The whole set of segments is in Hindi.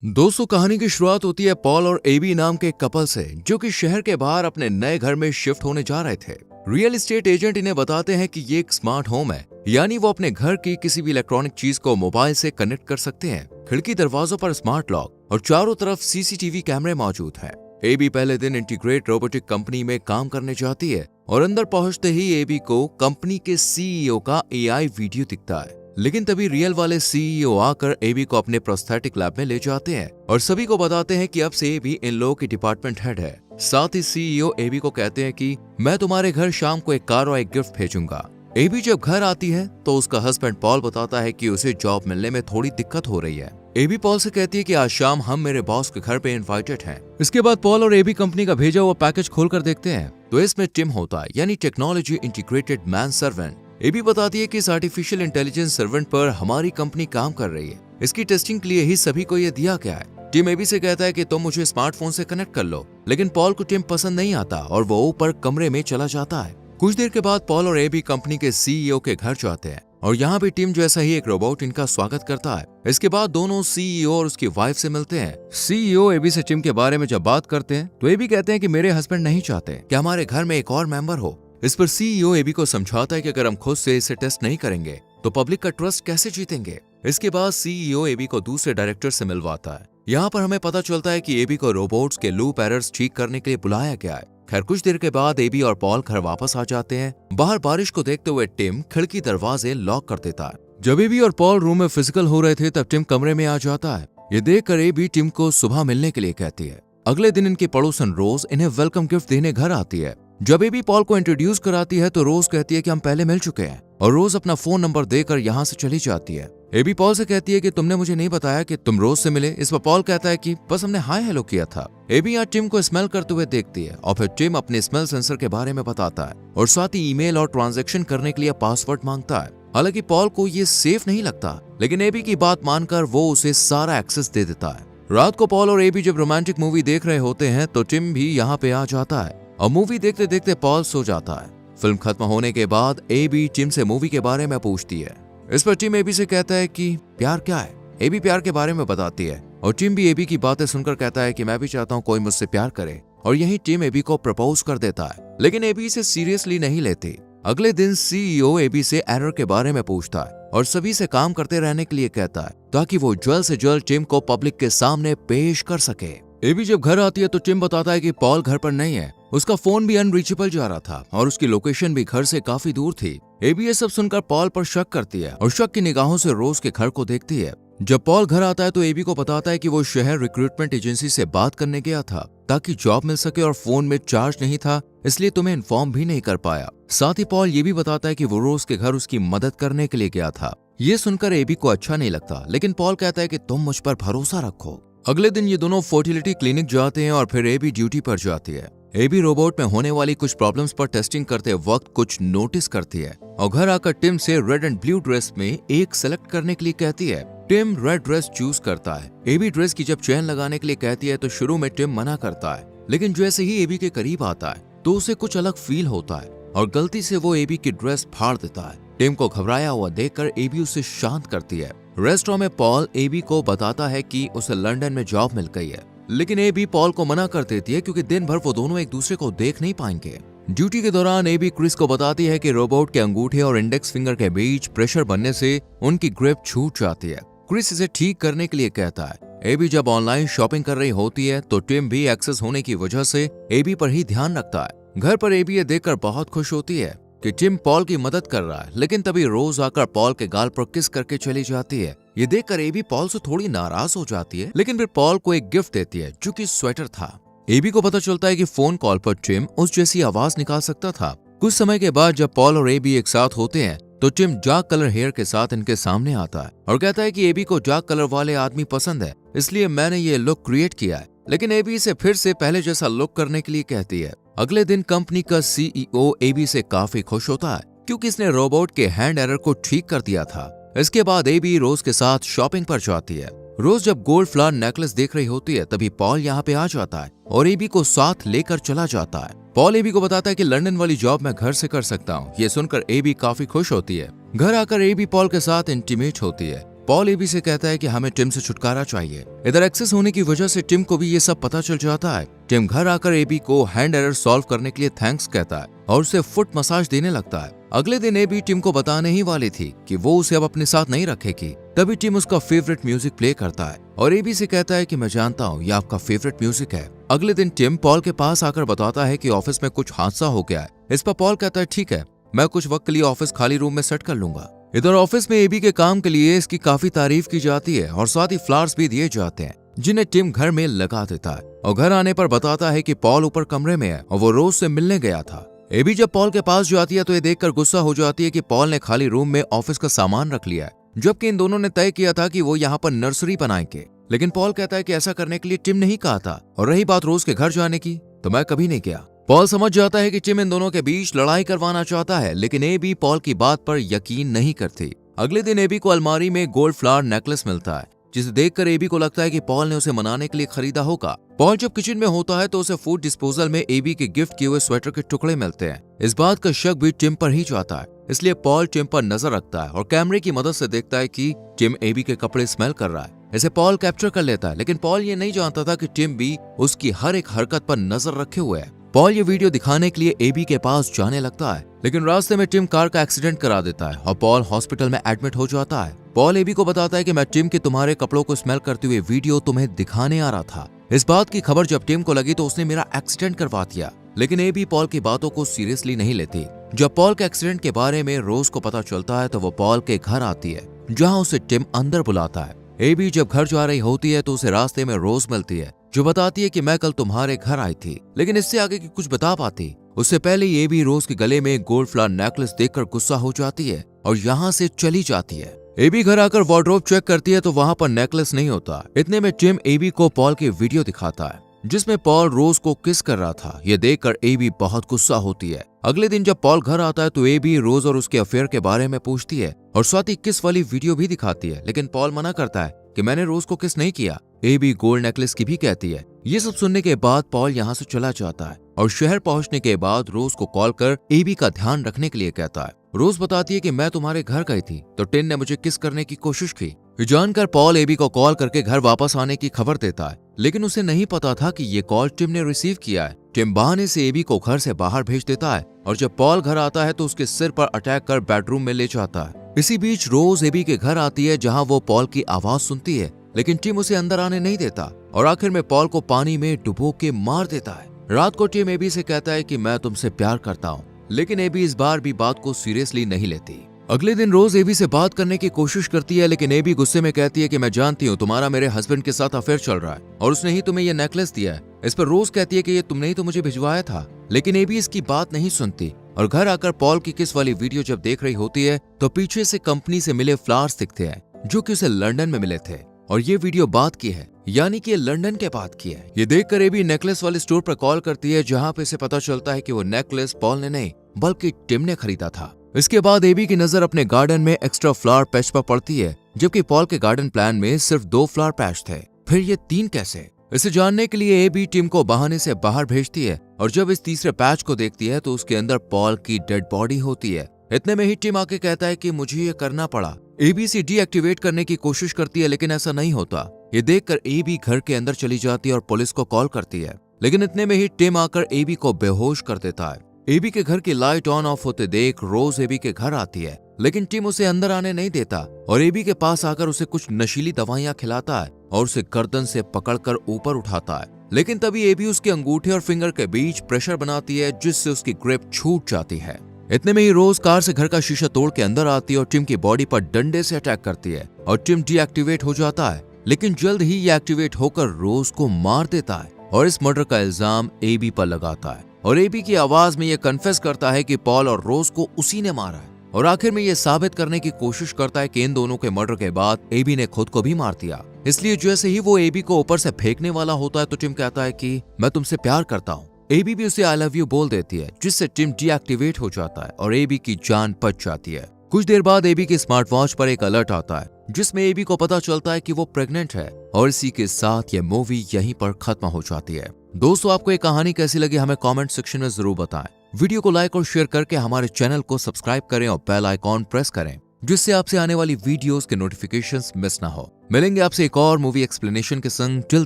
दोस्तों, कहानी की शुरुआत होती है पॉल और एबी नाम के कपल से, जो कि शहर के बाहर अपने नए घर में शिफ्ट होने जा रहे थे। रियल एस्टेट एजेंट इन्हें बताते हैं कि ये एक स्मार्ट होम है, यानी वो अपने घर की किसी भी इलेक्ट्रॉनिक चीज को मोबाइल से कनेक्ट कर सकते हैं। खिड़की दरवाजों पर स्मार्ट लॉक और चारों तरफ सीसीटीवी कैमरे मौजूद हैं। एबी पहले दिन इंटीग्रेट रोबोटिक कंपनी में काम करने जाती है और अंदर पहुंचते ही एबी को कंपनी के सीईओ का एआई वीडियो दिखता है। लेकिन तभी रियल वाले सीईओ आकर एबी को अपने प्रोस्थेटिक लैब में ले जाते हैं और सभी को बताते हैं कि अब से एबी इन लोगों की डिपार्टमेंट हेड है। साथ ही सीईओ एबी को कहते हैं कि मैं तुम्हारे घर शाम को एक कार और एक गिफ्ट भेजूंगा। एबी जब घर आती है तो उसका हस्बैंड पॉल बताता है कि उसे जॉब मिलने में थोड़ी दिक्कत हो रही है। एबी पॉल से कहती है कि आज शाम हम मेरे बॉस के घर पे इनवाइटेड हैं। इसके बाद पॉल और एबी कंपनी का भेजा हुआ पैकेज खोलकर देखते हैं तो इसमें टिम होता है, यानी टेक्नोलॉजी इंटीग्रेटेड मैन सर्वेंट। एबी बताती है कि इस आर्टिफिशियल इंटेलिजेंस सर्वेंट पर हमारी कंपनी काम कर रही है। इसकी टेस्टिंग के लिए ही सभी को ये दिया गया है। टिम एबी से कहता है कि तुम मुझे स्मार्टफोन से कनेक्ट कर लो, लेकिन पॉल को टिम पसंद नहीं आता और वो ऊपर कमरे में चला जाता है। कुछ देर के बाद पॉल और एबी कंपनी के सीईओ के घर जाते हैं और यहाँ भी टिम जैसा ही एक रोबोट इनका स्वागत करता है। इसके बाद दोनों सीईओ और उसकी वाइफ से मिलते हैं। सीईओ एबी से टिम के बारे में जब बात करते हैं तो एबी कहते हैं कि मेरे हस्बैंड नहीं चाहते कि हमारे घर में एक और मेंबर हो। इस पर सीईओ एबी को समझाता है कि अगर हम खुद से इसे टेस्ट नहीं करेंगे तो पब्लिक का ट्रस्ट कैसे जीतेंगे। इसके बाद सीईओ एबी को दूसरे डायरेक्टर से मिलवाता है। यहाँ पर हमें पता चलता है कि एबी को रोबोट्स के लूप एरर्स ठीक करने के लिए बुलाया गया है। खैर, कुछ देर के बाद एबी और पॉल घर वापस आ जाते हैं। बाहर बारिश को देखते हुए टिम खिड़की दरवाजे लॉक कर देता है। जब एबी और पॉल रूम में फिजिकल हो रहे थे तब टिम कमरे में आ जाता है। ये देखकर एबी टिम को सुबह मिलने के लिए कहती है। अगले दिन इनकी पड़ोसन रोज इन्हें वेलकम गिफ्ट देने घर आती है। जब एबी पॉल को इंट्रोड्यूस कराती है तो रोज कहती है कि हम पहले मिल चुके हैं और रोज अपना फोन नंबर देकर यहाँ से चली जाती है। एबी पॉल से कहती है कि तुमने मुझे नहीं बताया कि तुम रोज से मिले। इस पर पॉल कहता है कि बस हमने हाय हेलो किया था। एबी यहाँ टिम को स्मेल करते हुए देखती है और फिर टिम अपने स्मेल सेंसर के बारे में बताता है और साथ ही ईमेल और ट्रांजैक्शन करने के लिए पासवर्ड मांगता है। हालांकि पॉल को ये सेफ नहीं लगता, लेकिन एबी की बात मानकर वो उसे सारा एक्सेस दे देता है। रात को पॉल और एबी जब रोमांटिक मूवी देख रहे होते हैं तो टिम भी यहाँ पे आ जाता है और मूवी देखते देखते पॉल सो जाता है। फिल्म खत्म होने के बाद एबी टिम से मूवी के बारे में पूछती है। इस पर टिम एबी से कहता है कि प्यार क्या है। एबी प्यार के बारे में बताती है और टिम भी एबी की बातें सुनकर कहता है कि मैं भी चाहता हूँ कोई मुझसे प्यार करे, और यही टिम एबी को प्रपोज कर देता है। लेकिन एबी इसे सीरियसली नहीं लेती। अगले दिन सीईओ एबी से एरर के बारे में पूछता है और सभी से काम करते रहने के लिए कहता है ताकि वो जल्द से जल्द टिम को पब्लिक के सामने पेश कर सके। एबी जब घर आती है तो टिम बताता है कि पॉल घर पर नहीं है। उसका फोन भी अनरीचेबल जा रहा था और उसकी लोकेशन भी घर से काफी दूर थी। एबी ये सब सुनकर पॉल पर शक करती है और शक की निगाहों से रोज के घर को देखती है। जब पॉल घर आता है तो एबी को बताता है कि वो शहर रिक्रूटमेंट एजेंसी से बात करने गया था ताकि जॉब मिल सके और फोन में चार्ज नहीं था, इसलिए तुम्हें इन्फॉर्म भी नहीं कर पाया। साथ ही पॉल ये भी बताता है कि वो रोज के घर उसकी मदद करने के लिए गया था। ये सुनकर एबी को अच्छा नहीं लगता, लेकिन पॉल कहता है कि तुम मुझ पर भरोसा रखो। अगले दिन ये दोनों फर्टिलिटी क्लिनिक जाते हैं और फिर एबी ड्यूटी पर जाती है। एबी रोबोट में होने वाली कुछ प्रॉब्लम्स पर टेस्टिंग करते वक्त कुछ नोटिस करती है और घर आकर टिम से रेड एंड ब्लू ड्रेस में एक सेलेक्ट करने के लिए कहती है। टिम रेड ड्रेस चूज करता है। एबी ड्रेस की जब चेन लगाने के लिए कहती है तो शुरू में टिम मना करता है, लेकिन जैसे ही एबी के करीब आता है तो उसे कुछ अलग फील होता है और गलती से वो एबी की ड्रेस फाड़ देता है। टिम को घबराया हुआ देखकर एबी उसे शांत करती है। रेस्टोरेंट में पॉल एबी को बताता है कि उसे लंदन में जॉब मिल गई है, लेकिन एबी पॉल को मना कर देती है क्योंकि दिन भर वो दोनों एक दूसरे को देख नहीं पाएंगे। ड्यूटी के दौरान एबी क्रिस को बताती है कि रोबोट के अंगूठे और इंडेक्स फिंगर के बीच प्रेशर बनने से उनकी ग्रिप छूट जाती है। क्रिस इसे ठीक करने के लिए कहता है। एबी जब ऑनलाइन शॉपिंग कर रही होती है तो टिम भी एक्सेस होने की वजह से एबी पर ही ध्यान रखता है। घर पर एबी ये देखकर बहुत खुश होती है कि टिम पॉल की मदद कर रहा है, लेकिन तभी रोज आकर पॉल के गाल पर किस करके चली जाती है। ये देखकर एबी पॉल से थोड़ी नाराज हो जाती है, लेकिन फिर पॉल को एक गिफ्ट देती है जो कि स्वेटर था। एबी को पता चलता है कि फोन कॉल पर टिम उस जैसी आवाज निकाल सकता था। कुछ समय के बाद जब पॉल और एबी एक साथ होते हैं तो टिम डार्क कलर हेयर के साथ इनके सामने आता है और कहता है कि एबी को डार्क कलर वाले आदमी पसंद है, इसलिए मैंने ये लुक क्रिएट किया है। लेकिन एबी इसे फिर से पहले जैसा लुक करने के लिए कहती है। अगले दिन कंपनी का सीईओ एबी से काफी खुश होता है क्योंकि इसने रोबोट के हैंड एरर को ठीक कर दिया था। इसके बाद एबी रोज के साथ शॉपिंग पर जाती है। रोज जब गोल्ड फ्लावर नेकलेस देख रही होती है तभी पॉल यहाँ पे आ जाता है और एबी को साथ लेकर चला जाता है। पॉल एबी को बताता है कि लंदन वाली जॉब मैं घर से कर सकता हूँ। ये सुनकर एबी काफी खुश होती है। घर आकर एबी पॉल के साथ इंटीमेट होती है। पॉल एबी से कहता है कि हमें टिम से छुटकारा चाहिए। इधर एक्सेस होने की वजह से टिम को भी ये सब पता चल जाता है। टिम घर आकर एबी को हैंड एरर सॉल्व करने के लिए थैंक्स कहता है और उसे फुट मसाज देने लगता है। अगले दिन एबी टिम को बताने ही वाली थी कि वो उसे अब अपने साथ नहीं रखेगी। तभी टिम उसका फेवरेट म्यूजिक प्ले करता है और एबी से कहता है कि मैं जानता हूँ ये आपका फेवरेट म्यूजिक है। अगले दिन टिम पॉल के पास आकर बताता है कि ऑफिस में कुछ हादसा हो गया है। इस पर पॉल कहता है ठीक है, मैं कुछ वक्त के लिए ऑफिस खाली रूम में सेट कर लूंगा। इधर ऑफिस में एबी के काम के लिए इसकी काफी तारीफ की जाती है और साथ ही फ्लावर्स भी दिए जाते हैं जिन्हें टिम घर में लगा देता है और घर आने पर बताता है कि पॉल ऊपर कमरे में है और वो रोज से मिलने गया था। एबी जब पॉल के पास जाती है तो ये देखकर गुस्सा हो जाती है कि पॉल ने खाली रूम में ऑफिस का सामान रख लिया है, जबकि इन दोनों ने तय किया था कि वो यहाँ पर नर्सरी बनाएंगे। लेकिन पॉल कहता है कि ऐसा करने के लिए टिम नहीं कहा था और रही बात रोज के घर जाने की तो मैं कभी नहीं गया। पॉल समझ जाता है कि टिम इन दोनों के बीच लड़ाई करवाना चाहता है, लेकिन एबी पॉल की बात पर यकीन नहीं करती। अगले दिन एबी को अलमारी में गोल्ड फ्लावर नेकलेस मिलता है, जिसे देखकर एबी को लगता है कि पॉल ने उसे मनाने के लिए खरीदा होगा। पॉल जब किचन में होता है तो उसे फूड डिस्पोजल में एबी के गिफ्ट किए हुए स्वेटर के टुकड़े मिलते हैं। इस बात का शक भी टिम पर ही जाता है, इसलिए पॉल टिम पर नजर रखता है और कैमरे की मदद से देखता है कि टिम एबी के कपड़े स्मेल कर रहा है। इसे पॉल कैप्चर कर लेता है, लेकिन पॉल ये नहीं जानता था कि टिम भी उसकी हर एक हरकत पर नजर रखे हुए है। पॉल ये वीडियो दिखाने के लिए एबी के पास जाने लगता है, लेकिन रास्ते में टिम कार का एक्सीडेंट करा देता है और पॉल हॉस्पिटल में एडमिट हो जाता है। पॉल एबी को बताता है कि मैं टिम के तुम्हारे कपड़ों को स्मेल करते हुए वीडियो तुम्हें दिखाने आ रहा था। इस बात की खबर जब टिम को लगी तो उसने मेरा एक्सीडेंट करवा दिया, लेकिन एबी पॉल की बातों को सीरियसली नहीं लेती। जब पॉल के एक्सीडेंट के बारे में रोज को पता चलता है तो वो पॉल के घर आती है, जहाँ उसे टिम अंदर बुलाता है। एबी जब घर जा रही होती है तो उसे रास्ते में रोज मिलती है, जो बताती है कि मैं कल तुम्हारे घर आई थी, लेकिन इससे आगे की कुछ बता पाती उससे पहले ये भी रोज के गले में गोल्ड फ्लावर नेकलेस देखकर गुस्सा हो जाती है और यहाँ से चली जाती है। एबी घर आकर वार्डरोब चेक करती है तो वहाँ पर नेकलेस नहीं होता। इतने में टिम एबी को पॉल की वीडियो दिखाता है जिसमें पॉल रोज को किस कर रहा था। ये देखकर एबी बहुत गुस्सा होती है। अगले दिन जब पॉल घर आता है तो एबी रोज और उसके अफेयर के बारे में पूछती है और साथ ही किस वाली वीडियो भी दिखाती है, लेकिन पॉल मना करता है कि मैंने रोज को किस नहीं किया। एबी गोल्ड नेकलेस की भी कहती है। ये सब सुनने के बाद पॉल यहाँ से चला जाता है और शहर पहुँचने के बाद रोज को कॉल कर एबी का ध्यान रखने के लिए कहता है। रोज बताती है कि मैं तुम्हारे घर गई थी तो टिन ने मुझे किस करने की कोशिश की। जानकर पॉल एबी को कॉल करके घर वापस आने की खबर देता है, लेकिन उसे नहीं पता था कि ये कॉल टिम ने रिसीव किया है। टिम बहाने से एबी को घर से बाहर भेज देता है और जब पॉल घर आता है तो उसके सिर पर अटैक कर बेडरूम में ले जाता है। इसी बीच रोज एबी के घर आती है जहाँ वो पॉल की आवाज सुनती है, लेकिन टिम उसे अंदर आने नहीं देता और आखिर में पॉल को पानी में डुबो के मार देता है। रात को टिम एबी से कहता है कि मैं तुमसे प्यार करता हूँ, लेकिन एबी इस बार भी बात को सीरियसली नहीं लेती। अगले दिन रोज एबी से बात करने की कोशिश करती है, लेकिन एबी गुस्से में कहती है कि मैं जानती हूँ तुम्हारा मेरे हस्बैंड के साथ अफेयर चल रहा है और उसने ही तुम्हें यह नेकलेस दिया है। इस पर रोज कहती है कि ये तुमने ही तो मुझे भिजवाया था, लेकिन एबी इसकी बात नहीं सुनती और घर आकर पॉल की किस वाली वीडियो जब देख रही होती है तो पीछे से कंपनी से मिले फ्लावर्स दिखते हैं जो कि उसे लंदन में मिले थे और ये वीडियो बाद की है, यानी कि लंदन के बाद की है। ये देखकर एबी नेकलेस वाले स्टोर पर कॉल करती है जहाँ पे इसे पता चलता है कि वो नेकलेस पॉल ने नहीं बल्कि टिम ने खरीदा था। इसके बाद एबी की नजर अपने गार्डन में एक्स्ट्रा फ्लावर पैच पर पड़ती है, जबकि पॉल के गार्डन प्लान में सिर्फ 2 फ्लावर पैच थे, फिर ये 3 कैसे? इसे जानने के लिए एबी टिम को बहाने से बाहर भेजती है और जब इस तीसरे पैच को देखती है तो उसके अंदर पॉल की डेड बॉडी होती है। इतने में ही टिम आके कहता है कि मुझे ये करना पड़ा। एबी से डीएक्टिवेट करने की कोशिश करती है, लेकिन ऐसा नहीं होता। ये देखकर एबी घर के अंदर चली जाती है और पुलिस को कॉल करती है, लेकिन इतने में ही टिम आकर एबी को बेहोश कर देता है। एबी के घर की लाइट ऑन ऑफ होते देख रोज एबी के घर आती है, लेकिन टिम उसे अंदर आने नहीं देता और एबी के पास आकर उसे कुछ नशीली दवाइयां खिलाता है और उसे गर्दन से पकड़कर ऊपर उठाता है। लेकिन तभी एबी उसके अंगूठे और फिंगर के बीच प्रेशर बनाती है जिससे उसकी ग्रिप छूट जाती है। इतने में ही रोज कार से घर का शीशा तोड़ के अंदर आती है और टिम की बॉडी पर डंडे से अटैक करती है और टिम डीएक्टिवेट हो जाता है, लेकिन जल्द ही ये एक्टिवेट होकर रोज को मार देता है और इस मर्डर का इल्जाम एबी पर लगाता है और एबी की आवाज में ये कन्फेस करता है कि पॉल और रोज को उसी ने मारा है और आखिर में ये साबित करने की कोशिश करता है कि इन दोनों के मर्डर के बाद एबी ने खुद को भी मार दिया। इसलिए जैसे ही वो एबी को ऊपर से फेंकने वाला होता है तो टिम कहता है कि मैं तुमसे प्यार करता हूँ। एबी भी उसे आई लव यू बोल देती है, जिससे टिम डीएक्टिवेट हो जाता है और एबी की जान बच जाती है। कुछ देर बाद एबी के स्मार्ट वॉच पर एक अलर्ट आता है जिसमें एबी को पता चलता है कि वो प्रेग्नेंट है और इसी के साथ ये मूवी यहीं पर खत्म हो जाती है। दोस्तों, आपको ये कहानी कैसी लगी हमें कमेंट सेक्शन में जरूर बताएं। वीडियो को लाइक और शेयर करके हमारे चैनल को सब्सक्राइब करें और बेल आइकॉन प्रेस करें जिससे आपसे आने वाली वीडियोस के नोटिफिकेशंस मिस ना हो। मिलेंगे आपसे एक और मूवी एक्सप्लेनेशन के संग। Till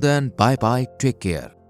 then bye bye, take care.